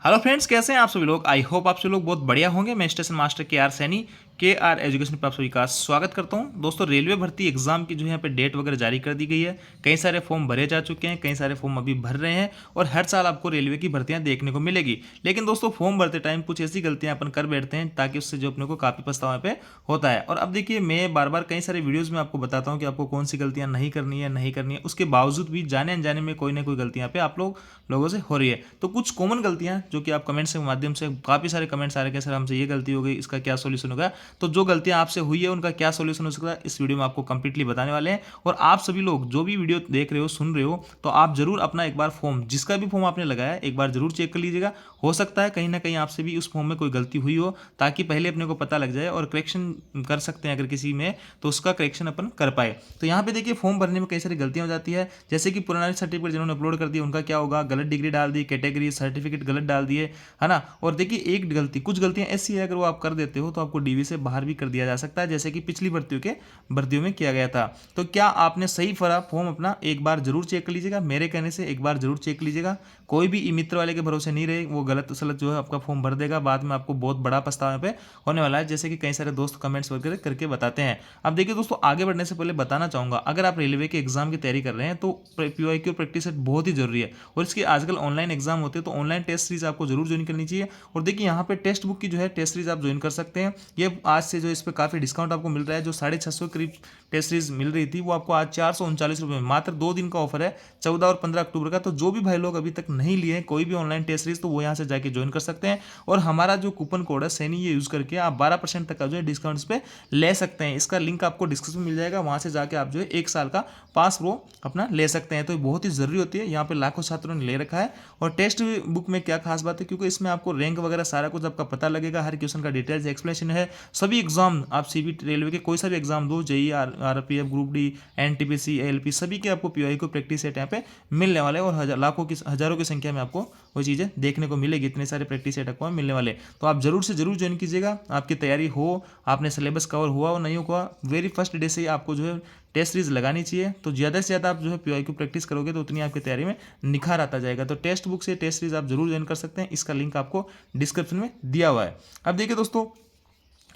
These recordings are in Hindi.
हेलो फ्रेंड्स, कैसे हैं आप सभी लोग। आई होप आप सभी लोग बहुत बढ़िया होंगे। मैं स्टेशन मास्टर के आर सैनी के आर एजुकेशन पर आप सभी का स्वागत करता हूं। दोस्तों, रेलवे भर्ती एग्जाम की जो यहाँ पे डेट वगैरह जारी कर दी गई है। कई सारे फॉर्म भरे जा चुके हैं, कई सारे फॉर्म अभी भर रहे हैं और हर साल आपको रेलवे की भर्तियां देखने को मिलेगी। लेकिन दोस्तों, फॉर्म भरते टाइम कुछ ऐसी गलतियां अपन कर बैठते हैं ताकि उससे जो अपने को काफ़ी पछतावा पे होता है। और अब देखिए, मैं बार बार कई सारे वीडियोज़ में आपको बताता हूँ कि आपको कौन सी गलतियाँ नहीं करनी है। उसके बावजूद भी जाने अनजाने में कोई ना कोई गलतियाँ पे आप लोगों से हो रही है। तो कुछ कॉमन गलतियां जो कि आप कमेंट्स के माध्यम से काफ़ी सारे कमेंट्स आ रहे हैं, सर हमसे ये गलती हो गई, इसका क्या सोल्यूशन होगा। तो जो गलतियां आपसे हुई है उनका क्या सोल्यूशन हो सकता है, इस वीडियो में आपको कंप्लीटली बताने वाले हैं। और आप सभी लोग जो भी वीडियो देख रहे हो, सुन रहे हो, तो आप जरूर अपना एक बार फॉर्म, जिसका भी फॉर्म आपने लगाया है, एक बार जरूर चेक कर लीजिएगा। हो सकता है कहीं ना कहीं आपसे भी उस फॉर्म में कोई गलती हुई हो, ताकि पहले अपने को पता लग जाए और करेक्शन कर सकते हैं अगर किसी में, तो उसका करेक्शन अपन कर पाए। तो यहाँ पे देखिए, फॉर्म भरने में कई सारी गलतियां हो जाती है। जैसे कि पुराना सर्टिफिकेट जिन्होंने अपलोड कर दिया उनका क्या होगा, गलत डिग्री डाल दी, कैटेगरी सर्टिफिकेट गलत डाल दिए, है ना। और देखिए, एक गलती, कुछ गलतियां ऐसी है, अगर वो आप कर देते हो तो आपको डीवी से बाहर भी कर दिया जा सकता है, जैसे कि पिछली भर्तियों में किया गया था। तो क्या आपने सही भरा फॉर्म अपना, एक बार जरूर चेक कर लीजिएगा। मेरे कहने से एक बार जरूर चेक लीजिएगा। कोई भी ई मित्र वाले के भरोसे नहीं रहे, वो गलत सलत जो है आपका फॉर्म भर देगा, बाद में आपको बहुत बड़ा पछतावा पे होने वाला है, जैसे कि कई सारे दोस्त कमेंट्स वगैरह करके बताते हैं। अब देखिए दोस्तों, आगे बढ़ने से पहले बताना चाहूंगा, अगर आप रेलवे के एग्जाम की तैयारी कर रहे हैं तो पीवाईक्यू प्रैक्टिस सेट बहुत ही जरूरी है। और इसके आजकल ऑनलाइन एग्जाम होते हैं, तो ऑनलाइन टेस्ट सीरीज आपको जरूर ज्वाइन करनी चाहिए। और देखिए, यहाँ पे टेक्स्ट बुक की जो है टेस्ट सीरीज आप ज्वाइन कर सकते हैं। ये आज से जो इस पर काफ़ी डिस्काउंट आपको मिल रहा है, जो 650 करीब टेस्ट सीरीज मिल रही थी, वो आपको आज 439 रुपये में, मात्र 2 दिन का ऑफर है, 14 और 15 अक्टूबर का। तो जो भी भाई लोग अभी तक नहीं लिए हैं कोई भी ऑनलाइन टेस्ट सीरीज, तो वो यहाँ से जाके ज्वाइन कर सकते हैं। और हमारा जो कूपन कोड है सैनी, ये यूज़ करके आप 12% तक का जो है डिस्काउंट इस पर ले सकते हैं। इसका लिंक आपको डिस्क्रिप्शन में मिल जाएगा, वहाँ से जाके आप जो है 1 साल का पास प्रो अपना ले सकते हैं। तो ये बहुत ही ज़रूरी होती है, यहाँ पे लाखों छात्रों ने ले रखा है। और टेस्ट बुक में क्या खास बात है, क्योंकि इसमें आपको रैंक वगैरह सारा कुछ आपका पता लगेगा, हर क्वेश्चन का डिटेल्स एक्सप्लेनेशन है। सभी एग्जाम आप सीबीटी रेलवे के कोई सा भी एग्जाम दो, JE, RPF, group D, NTPC, ALP, सभी के आपको पीवाई को प्रैक्टिस सेट यहाँ पे मिलने वाले हैं। और लाखों की, हजारों की संख्या में आपको वो चीज़ें देखने को मिलेगी, इतने सारे प्रैक्टिस सेट आपको मिलने वाले। तो आप जरूर से जरूर ज्वाइन कीजिएगा। आपकी तैयारी हो, आपने सिलेबस कवर हुआ और नहीं हुआ, वेरी फर्स्ट डे से ही आपको जो है टेस्ट सीरीज लगानी चाहिए। तो ज़्यादा से ज़्यादा आप जो है पीवाईक्यू प्रैक्टिस करोगे तो उतनी आपकी तैयारी में निखार आता जाएगा। तो टेक्स्ट बुक से टेस्ट सीरीज आप जरूर ज्वाइन कर सकते हैं, इसका लिंक आपको डिस्क्रिप्शन में दिया हुआ है। अब देखिए दोस्तों,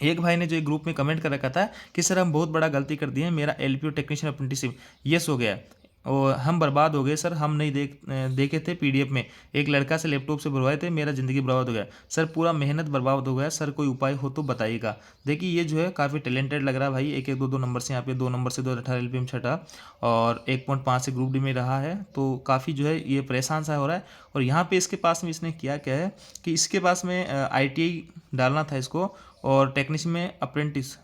एक भाई ने जो एक ग्रुप में कमेंट कर रखा था कि सर हम बहुत बड़ा गलती कर दिए हैं, मेरा एलपीओ टेक्नीशियन अप्रेंटिसशिप यस हो गया और हम बर्बाद हो गए सर, हम नहीं देखे थे पीडीएफ में, एक लड़का से लैपटॉप से भरवाए थे, मेरा ज़िंदगी बर्बाद हो गया सर, पूरा मेहनत बर्बाद हो गया सर, कोई उपाय हो तो बताइएगा। देखिए, ये जो है काफ़ी टैलेंटेड लग रहा है भाई, एक एक दो नंबर से यहाँ पे 2 नंबर से 2018 एलपी में छठा और 1.5 से ग्रुप डी में रहा है। तो काफ़ी जो है ये परेशान सा हो रहा है। और यहाँ पे इसके पास में इसने किया क्या है कि इसके पास में आईटीआई डालना था इसको, और टेक्नीशियन में अप्रेंटिस,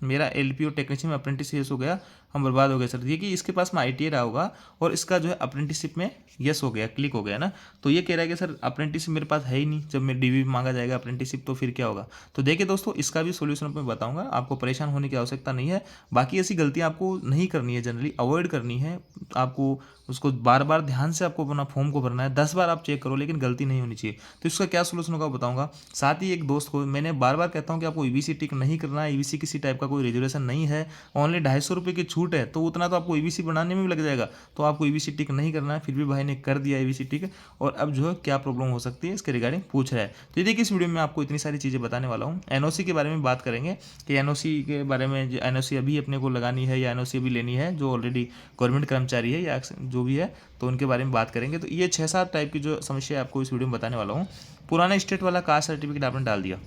मेरा एलपीओ टेक्नीशियन में अप्रेंटिस यस हो गया, हम बर्बाद हो गए सर। देखिए, इसके पास में आईटीआई रहा होगा और इसका जो है अप्रेंटिसशिप में यस हो गया, क्लिक हो गया ना। तो ये कह रहा है कि सर अप्रेंटिसशिप मेरे पास है ही नहीं, जब मेरे डीवी मांगा जाएगा अप्रेंटिसशिप तो फिर क्या होगा। तो देखिए दोस्तों, इसका भी सोल्यूशन मैं बताऊंगा, आपको परेशान होने की आवश्यकता नहीं है। बाकी ऐसी गलतियां आपको नहीं करनी है, जनरली अवॉइड करनी है। आपको उसको बार बार ध्यान से आपको अपना फॉर्म को भरना है, 10 बार आप चेक करो, लेकिन गलती नहीं होनी चाहिए। तो इसका क्या सोल्यूशन होगा बताऊंगा। साथ ही एक दोस्त को मैंने बार बार कहता हूँ कि आपको ईबीसी टिक नहीं करना है, ईबीसी किसी टाइप का कोई रेजुलेशन नहीं है, ओनली 250 रुपये की छूट है, तो उतना तो आपको ईबीसी बनाने में भी लग जाएगा। तो आपको ईबीसी टिक नहीं करना है, फिर भी भाई ने कर दिया ईबीसी टिक, और अब जो है क्या प्रॉब्लम हो सकती है इसके रिगार्डिंग पूछ रहा है। तो ये देखिए, इस वीडियो में आपको इतनी सारी चीज़ें बताने वाला हूँ। एनओसी के बारे में बात करेंगे कि एनओसी के बारे में, एनओसी अभी अपने को लगानी है या एनओसी अभी लेनी है, जो ऑलरेडी गवर्नमेंट कर्मचारी है या जो भी है, तो उनके बारे में बात करेंगे। तो ये 6-7 टाइप की जो समस्या है आपको इस वीडियो में बताने वाला हूँ। पुराना स्टेट वाला कास्ट सर्टिफिकेट आपने डाल दिया।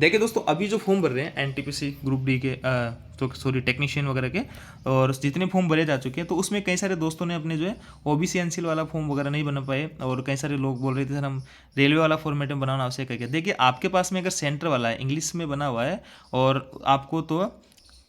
देखिए दोस्तों, अभी जो फॉर्म भर रहे हैं एनटीपीसी ग्रुप डी के, तो सॉरी टेक्नीशियन वगैरह के, और जितने फॉर्म भरे जा चुके हैं, तो उसमें कई सारे दोस्तों ने अपने जो है ओबीसी एनसीएल वाला फॉर्म वगैरह नहीं बना पाए, और कई सारे लोग बोल रहे थे सर हम रेलवे वाला फॉर्मेट में बनाना आवश्यक है क्या। देखिए, आपके पास में अगर सेंटर वाला है, इंग्लिश में बना हुआ है, और आपको तो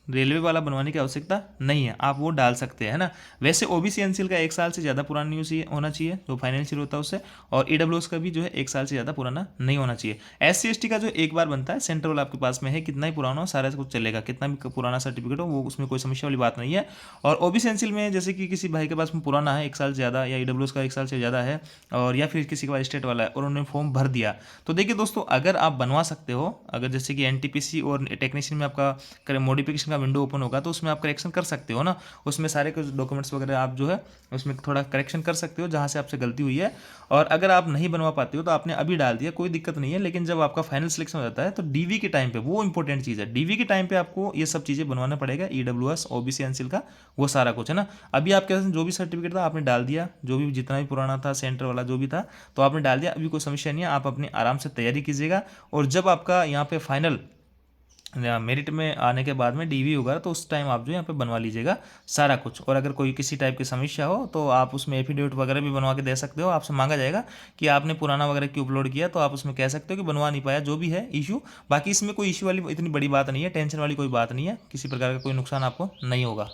रेलवे वाला बनवाने की आवश्यकता नहीं है, आप वो डाल सकते हैं, है ना। वैसे ओबीसी एनसीएल का 1 साल से ज़्यादा पुराना न्यूज़ होना चाहिए, जो फाइनेंशियल होता है उससे, और ईडब्ल्यूएस का भी जो है 1 साल से ज़्यादा पुराना नहीं होना चाहिए। एससी एसटी का जो एक बार बनता है, सेंट्रल आपके पास में है, कितना ही पुराना हो सारा कुछ चलेगा, कितना भी पुराना सर्टिफिकेट हो, वो उसमें कोई समस्या वाली बात नहीं है। और ओबीसी एनसीएल में जैसे कि किसी भाई के पास में पुराना है 1 साल से ज़्यादा, या ईडब्ल्यूएस का 1 साल से ज़्यादा है, और या फिर किसी के पास स्टेट वाला है और उन्होंने फॉर्म भर दिया, तो देखिए दोस्तों, अगर आप बनवा सकते हो, अगर जैसे कि एनटीपीसी और टेक्नीशियन में आपका मॉडिफिकेशन का विंडो ओपन होगा तो उसमें आप करेक्शन कर सकते हो ना, उसमें सारे कुछ डॉक्यूमेंट्स वगैरह आप जो है उसमें थोड़ा करेक्शन कर सकते हो जहाँ से आपसे गलती हुई है। और अगर आप नहीं बनवा पाते हो तो आपने अभी डाल दिया, कोई दिक्कत नहीं है, लेकिन जब आपका फाइनल सिलेक्शन हो जाता है तो डीवी के टाइम पे वो इंपॉर्टेंट चीज़ है, डीवी के टाइम पे आपको ये सब चीज़ें बनवाना पड़ेगा, ईडब्ल्यूएस ओबीसी एनसीएल का वो सारा कुछ है ना। अभी आपके पास जो भी सर्टिफिकेट था आपने डाल दिया, जो भी जितना भी पुराना था सेंटर वाला जो भी था तो आपने डाल दिया, अभी कोई समस्या नहीं है, आप अपने आराम से तैयारी कीजिएगा। और जब आपका यहाँ पे फाइनल मेरिट में आने के बाद में डीवी होगा तो उस टाइम आप जो यहाँ पे बनवा लीजिएगा सारा कुछ। और अगर कोई किसी टाइप की समस्या हो तो आप उसमें एफिडेविट वगैरह भी बनवा के दे सकते हो, आपसे मांगा जाएगा कि आपने पुराना वगैरह क्यों अपलोड किया, तो आप उसमें कह सकते हो कि बनवा नहीं पाया, जो भी है इशू। बाकी इसमें कोई इशू वाली इतनी बड़ी बात नहीं है, टेंशन वाली कोई बात नहीं है, किसी प्रकार का कोई नुकसान आपको नहीं होगा।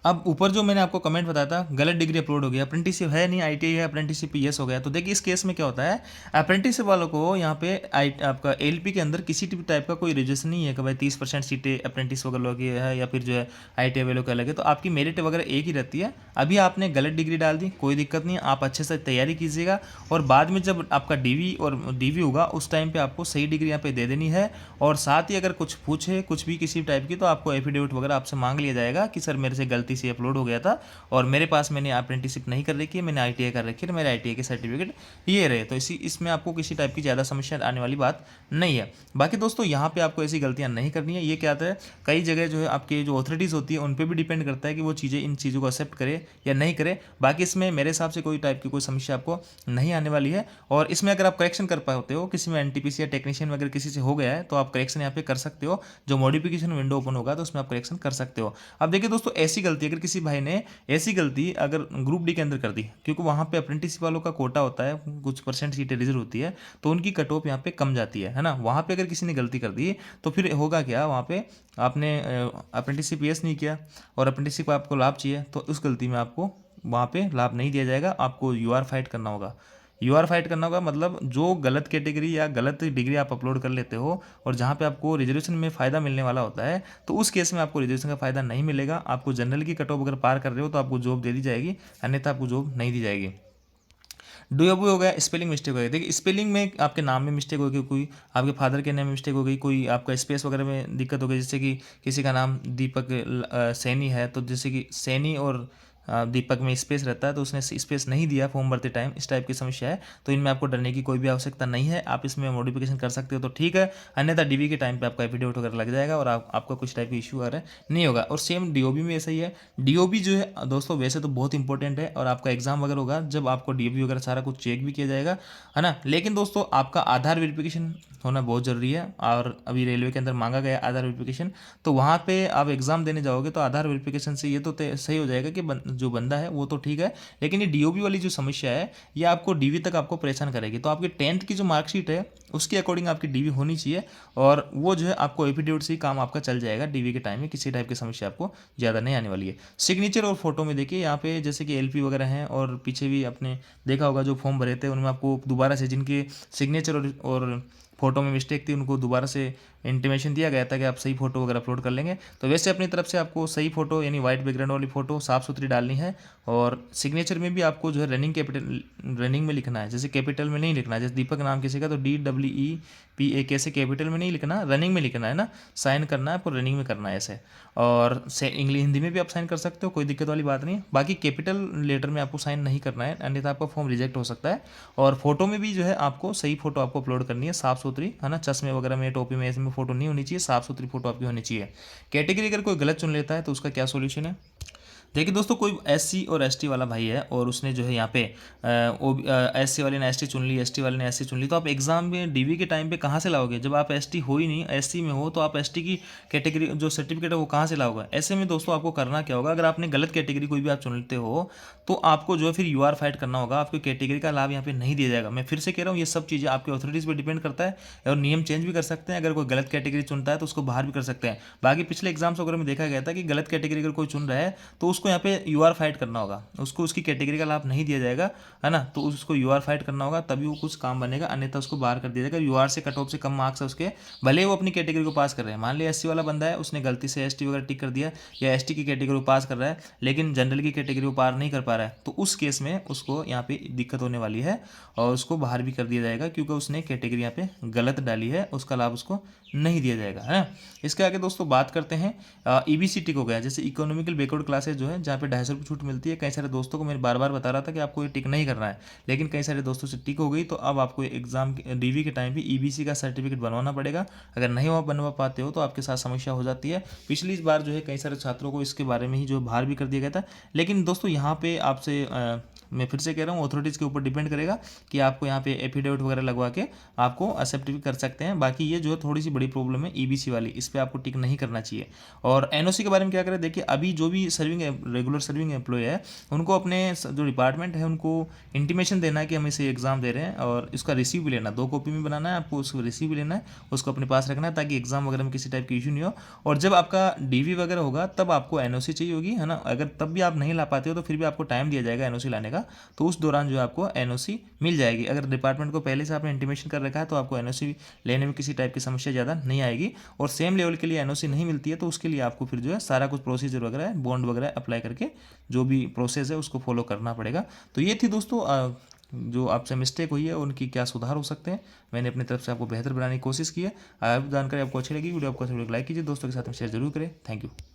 अब ऊपर जो मैंने आपको कमेंट बताया था गलत डिग्री अपलोड हो गया, अप्रेंटिसशिप है नहीं, आईटीआई है, अप्रेंटिसशिप यस हो गया, तो देखिए इस केस में क्या होता है, अप्रेंटिसशिप वालों को यहाँ पे आपका एलपी के अंदर किसी भी टाइप का कोई रिजर्वेशन नहीं है कि भाई 30% सीटें अप्रेंटिस वगैरह की है या फिर जो है आईटीआई वालों के अलग है, तो आपकी मेरिट वगैरह एक ही रहती है। अभी आपने गलत डिग्री डाल दी, कोई दिक्कत नहीं है, आप अच्छे से तैयारी कीजिएगा और बाद में जब आपका डीवी होगा उस टाइम पे आपको सही डिग्री यहाँ पे दे देनी है। और साथ ही अगर कुछ पूछे कुछ भी किसी टाइप की तो आपको एफिडेविट वगैरह आपसे मांग लिया जाएगा कि सर मेरे से गलती से अपलोड हो गया था और मेरे पास मैंने अप्रेंटिसशिप नहीं कर रखी है, मैंने आईटीआई कर रखी है, तो मेरे आईटीआई के सर्टिफिकेट ये रहे, तो इसमें आपको किसी टाइप की ज़्यादा समस्या आने वाली बात नहीं है। बाकी दोस्तों यहाँ पे आपको ऐसी गलतियाँ नहीं करनी है। ये क्या आता है, कई जगह जो है आपके जो अथॉरिटीज़ होती है उन पर भी डिपेंड करता है कि वो चीज़ें इन चीज़ों को एक्सेप्ट करे या नहीं करे। बाकी इसमें मेरे हिसाब से कोई टाइप की कोई समस्या आपको नहीं आने वाली है। और इसमें अगर आप करेक्शन कर पाते हो, किसी में एनटीपीसी या टेक्नीशियन वगैरह किसी से हो गया है तो आप करेक्शन यहाँ पे कर सकते हो, जो मॉडिफिकेशन विंडो ओपन होगा तो उसमें आप करेक्शन कर सकते हो। अब देखिए दोस्तों, ऐसी गलती अगर किसी भाई ने ऐसी गलती अगर ग्रुप डी के अंदर कर दी, क्योंकि वहाँ पे अप्रेंटिसशिप वालों का कोटा होता है, कुछ परसेंट सीटें रिजर्व होती है, तो उनकी कट ऑफ यहाँ पे कम जाती है ना। वहाँ पे अगर किसी ने गलती कर दी तो फिर होगा क्या, वहाँ पे आपने अप्रेंटिसशिप यस नहीं किया और अप्रेंटिसशिप का आपको लाभ चाहिए, तो उस गलती में आपको वहाँ पे लाभ नहीं दिया जाएगा, आपको यूआर फाइट करना होगा। यूआर फाइट करना होगा मतलब जो गलत कैटेगरी या गलत डिग्री आप अपलोड कर लेते हो और जहाँ पे आपको रिजर्वेशन में फ़ायदा मिलने वाला होता है, तो उस केस में आपको रिजर्वेशन का फ़ायदा नहीं मिलेगा। आपको जनरल की कट ऑफ अगर पार कर रहे हो तो आपको जॉब दे दी जाएगी, अन्यथा आपको जॉब नहीं दी जाएगी। डूएबू हो गया, स्पेलिंग मिस्टेक हो गई, देखिए स्पेलिंग में आपके नाम में मिस्टेक हो गई, कोई आपके फादर के नाम में मिस्टेक हो गई, कोई आपका स्पेस वगैरह में दिक्कत हो गई, जैसे कि किसी का नाम दीपक सैनी है तो जैसे कि सैनी और दीपक में स्पेस रहता है तो उसने स्पेस नहीं दिया फॉर्म भरते टाइम, इस टाइप की समस्या है, तो इनमें आपको डरने की कोई भी आवश्यकता नहीं है। आप इसमें मॉडिफिकेशन कर सकते हो तो ठीक है, अन्यथा डीवी के टाइम पे आपका एफिडेविट वगैरह लग जाएगा और आपका कुछ टाइप की इशू आ रहा नहीं होगा। और सेम डीओबी में ऐसा ही है। डीओबी जो है दोस्तों वैसे तो बहुत इंपॉर्टेंट है और आपका एग्जाम वगैरह होगा जब आपको डीओबी वगैरह सारा कुछ चेक भी किया जाएगा, है ना। लेकिन दोस्तों आपका आधार वेरिफिकेशन होना बहुत ज़रूरी है और अभी रेलवे के अंदर मांगा गया आधार वेरिफिकेशन, तो वहाँ पे आप एग्ज़ाम देने जाओगे तो आधार वेरिफिकेशन से ये तो सही हो जाएगा कि जो बंदा है वो तो ठीक है, लेकिन ये डीओबी वाली जो समस्या है ये आपको डीवी तक आपको परेशान करेगी। तो आपकी 10th की जो मार्कशीट है उसके अकॉर्डिंग आपकी डीवी होनी चाहिए और वो जो है आपको एफिडेविट से ही काम आपका चल जाएगा। डीवी के टाइम में किसी टाइप की समस्या आपको ज़्यादा नहीं आने वाली है। सिग्नेचर और फोटो में देखिए यहाँ पे जैसे कि एलपी वगैरह हैं और पीछे भी आपने देखा होगा जो फॉर्म भरे थे उनमें आपको दोबारा से जिनके सिग्नेचर और फोटो में मिस्टेक थी उनको दोबारा से इंटीमेशन दिया गया था कि आप सही फोटो वगैरह अपलोड कर लेंगे। तो वैसे अपनी तरफ से आपको सही फोटो यानी वाइट बैकग्राउंड वाली फोटो साफ सुथरी डालनी है और सिग्नेचर में भी आपको जो है रनिंग में लिखना है, जैसे कैपिटल में नहीं लिखना है, जैसे दीपक नाम किसी का तो DEEPA कैसे कैपिटल में नहीं लिखना, रनिंग में लिखना है ना, साइन करना है आपको रनिंग में करना है ऐसे। और इंग्लिश हिंदी में भी आप साइन कर सकते हो, कोई दिक्कत वाली बात नहीं है। बाकी कैपिटल लेटर में आपको साइन नहीं करना है, अन्यथा आपका फॉर्म रिजेक्ट हो सकता है। और फोटो में भी जो है आपको सही फोटो आपको अपलोड करनी है, साफ सुथरी, है ना, चश्मे वगैरह में टोपी में इसमें फोटो नहीं होनी चाहिए, साफ सुथरी फोटो आपकी होनी चाहिए। कैटेगरी अगर कोई गलत चुन लेता है तो उसका क्या सोल्यूशन है, देखिए दोस्तों, कोई एससी और एसटी वाला भाई है और उसने जो है यहाँ पे एससी वाले ने एसटी चुन ली, एसटी वाले ने एससी चुन ली, तो आप एग्जाम में डीवी के टाइम पे कहाँ से लाओगे, जब आप एसटी हो ही नहीं, एससी में हो तो आप एसटी की कैटेगरी जो सर्टिफिकेट है वो कहाँ से लाओगे। ऐसे में दोस्तों आपको करना क्या होगा, अगर आपने गलत कैटेगरी कोई भी आप चुन लेते हो तो आपको जो है फिर यूआर फाइट करना होगा, आपको कैटेगरी का लाभ यहाँ पे नहीं दिया जाएगा। मैं फिर से कह रहा हूँ ये सब चीज़ें आपके अथॉरिटीज़ पर डिपेंड करता है और नियम चेंज भी कर सकते हैं। अगर कोई गलत कैटेगरी चुनता है तो उसको बाहर भी कर सकते हैं। बाकी पिछले एग्जाम्स वगैरह में देखा गया था कि गलत कैटेगरी अगर कोई चुन रहा है तो उसको उसको यहाँ पे यूआर फाइट करना होगा, उसको उसकी कैटेगरी का लाभ नहीं दिया जाएगा, है ना। तो उसको यूआर फाइट करना होगा तभी वो कुछ काम बनेगा, अन्यथा उसको बाहर कर दिया जाएगा। यूआर से कट ऑफ से कम मार्क्स है उसके, भले ही वो अपनी कैटेगरी को पास कर रहे हैं। मान लिया एससी वाला बंदा है, उसने गलती से एसटी वगैरह टिक कर दिया, या एसटी की कैटेगरी को पास कर रहा है लेकिन जनरल की कैटेगरी को पार नहीं कर पा रहा है, तो उस केस में उसको यहाँ पे दिक्कत होने वाली है और उसको बाहर भी कर दिया जाएगा, क्योंकि उसने कैटेगरी यहाँ पे गलत डाली है, उसका लाभ उसको नहीं दिया जाएगा, है ना। इसके आगे दोस्तों बात करते हैं ईबीसी टिक हो गया, जैसे इकोनॉमिकल बैकवर्ड क्लासेज जो है, जहाँ पे 250 रुपये छूट मिलती है। कई सारे दोस्तों को मैं बार बार बता रहा था कि आपको ये टिक नहीं करना है, लेकिन कई सारे दोस्तों से टिक हो गई, तो अब आपको एग्जाम डीवी के टाइम भी ईबीसी का सर्टिफिकेट बनवाना पड़ेगा। अगर नहीं वो बनवा पाते हो तो आपके साथ समस्या हो जाती है। पिछली बार जो है कई सारे छात्रों को इसके बारे में ही जो बाहर भी कर दिया गया था, लेकिन दोस्तों यहाँ पे आपसे मैं फिर से कह रहा हूँ, अथॉरिटीज़ के ऊपर डिपेंड करेगा कि आपको यहाँ पे एफिडेविट वगैरह लगवा के आपको एक्सेप्ट भी कर सकते हैं। बाकी ये जो है थोड़ी सी बड़ी प्रॉब्लम है ईबीसी वाली, इस पर आपको टिक नहीं करना चाहिए। और एनओसी के बारे में क्या करें, देखिए अभी जो भी रेगुलर सर्विंग एम्प्लॉय है, उनको अपने जो डिपार्टमेंट है उनको इंटीमेशन देना है कि हम इसे एग्जाम दे रहे हैं, और इसका रिसीव भी लेना, 2 कॉपी में बनाना है आपको, उसको रिसीव भी लेना है, उसको अपने पास रखना है, ताकि एग्जाम वगैरह में किसी टाइप की इशू नहीं हो। और जब आपका डीवी वगैरह होगा तब आपको एनओसी चाहिए होगी, है ना। अगर तब भी आप नहीं ला पाते हो तो फिर भी आपको टाइम दिया जाएगा एनओसी लाने का, तो उस दौरान जो है आपको एनओसी मिल जाएगी। अगर डिपार्टमेंट को पहले से आपने इंटीमेशन कर रखा है तो आपको एनओसी लेने में किसी टाइप की समस्या ज़्यादा नहीं आएगी। और सेम लेवल के लिए एनओसी नहीं मिलती है तो उसके लिए आपको फिर जो है सारा कुछ प्रोसीजर वगैरह है, बॉन्ड वगैरह अप्लाई करके जो भी प्रोसेस है उसको फॉलो करना पड़ेगा। तो ये थी दोस्तों जो आपसे मिस्टेक हुई है उनकी क्या सुधार हो सकते हैं। मैंने अपनी तरफ से आपको बेहतर बनाने की कोशिश की है। जानकारी आपको अच्छी लगी, वीडियो आपको अच्छी लगी लाइक कीजिए, दोस्तों के साथ में शेयर जरूर करें। Thank you.